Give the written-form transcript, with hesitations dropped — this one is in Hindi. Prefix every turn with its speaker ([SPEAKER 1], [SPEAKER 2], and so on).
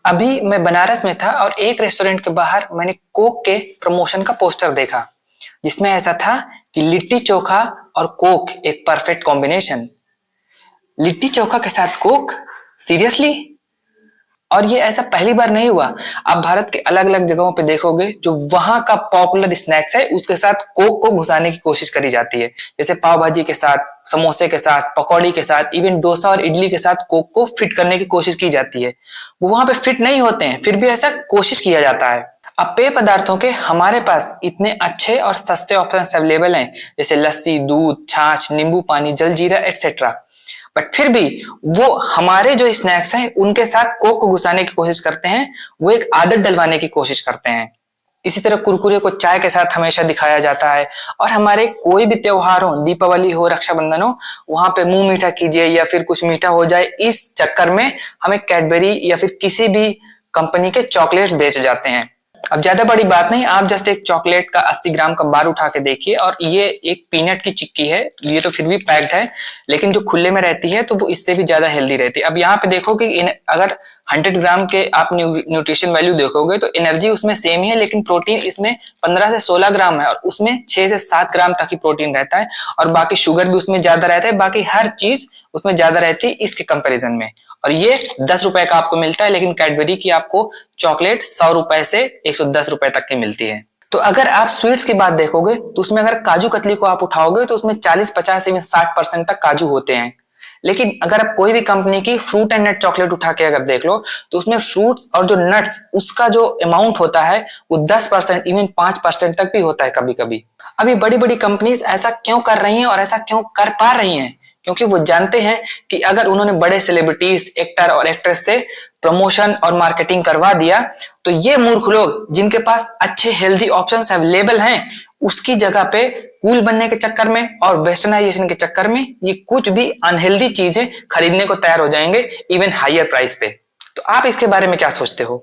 [SPEAKER 1] अभी मैं बनारस में था और एक रेस्टोरेंट के बाहर मैंने कोक के प्रमोशन का पोस्टर देखा, जिसमें ऐसा था कि लिट्टी चोखा और कोक एक परफेक्ट कॉम्बिनेशन। लिट्टी चोखा के साथ कोक, सीरियसली? और ये ऐसा पहली बार नहीं हुआ। आप भारत के अलग अलग जगहों पे देखोगे, जो वहां का पॉपुलर स्नैक्स है उसके साथ कोक को घुसाने की कोशिश करी जाती है। जैसे पाव भाजी के साथ, समोसे के साथ, पकौड़ी के साथ, इवन डोसा और इडली के साथ कोक को फिट करने की कोशिश की जाती है। वो वहां पे फिट नहीं होते हैं, फिर भी ऐसा कोशिश किया जाता है। अब पेय पदार्थों के हमारे पास इतने अच्छे और सस्ते ऑप्शन अवेलेबल हैं, जैसे लस्सी, दूध, छाछ, नींबू पानी, जलजीरा एक्सेट्रा। बट फिर भी वो हमारे जो स्नैक्स हैं उनके साथ कोक को घुसाने की कोशिश करते हैं, वो एक आदत डलवाने की कोशिश करते हैं। इसी तरह कुरकुरे को चाय के साथ हमेशा दिखाया जाता है। और हमारे कोई भी त्योहार हो, दीपावली हो, रक्षाबंधन हो, वहां पे मुंह मीठा कीजिए या फिर कुछ मीठा हो जाए, इस चक्कर में हमें कैडबरी या फिर किसी भी कंपनी के चॉकलेट्स बेचे जाते हैं। अब ज्यादा बड़ी बात नहीं, आप जस्ट एक चॉकलेट का 80 ग्राम का बार उठा के देखिए, और ये एक पीनट की चिक्की है, ये तो फिर भी पैक्ड है, लेकिन जो खुले में रहती है तो वो इससे भी ज्यादा हेल्दी रहती है। अब यहाँ पे देखो कि अगर 100 ग्राम के आप न्यूट्रिशन वैल्यू देखोगे तो एनर्जी उसमें सेम ही है, लेकिन प्रोटीन इसमें 15 से 16 ग्राम है, और उसमें 6 से 7 ग्राम तक ही प्रोटीन रहता है, और बाकी शुगर भी उसमें ज्यादा रहता है, बाकी हर चीज उसमें ज्यादा रहती है इसके कंपेरिजन में। और ये 10 रुपए का आपको मिलता है, लेकिन कैडबरी की आपको चॉकलेट 100 रुपए से 110 रुपए तक की मिलती है। तो अगर आप स्वीट्स की बात देखोगे तो उसमें अगर काजू कतली को आप उठाओगे तो उसमें 40, 50 या 60% तक काजू होते हैं। लेकिन अगर आप कोई भी कंपनी की फ्रूट एंड नट चॉकलेट उठा के अगर देख लो तो उसमें फ्रूट्स और जो नट्स, उसका जो अमाउंट होता है वो 10%, इवन 5% तक भी होता है कभी कभी। अभी बड़ी बड़ी कंपनीज ऐसा क्यों कर रही हैं और ऐसा क्यों कर पा रही हैं? क्योंकि वो जानते हैं कि अगर उन्होंने बड़े सेलिब्रिटीज, एक्टर और एक्ट्रेस से प्रमोशन और मार्केटिंग करवा दिया तो ये मूर्ख लोग जिनके पास अच्छे हेल्दी ऑप्शंस अवेलेबल हैं, उसकी जगह पे कूल बनने के चक्कर में और वेस्टर्नाइजेशन के चक्कर में ये कुछ भी अनहेल्दी चीजें खरीदने को तैयार हो जाएंगे, इवन हायर प्राइस पे। तो आप इसके बारे में क्या सोचते हो?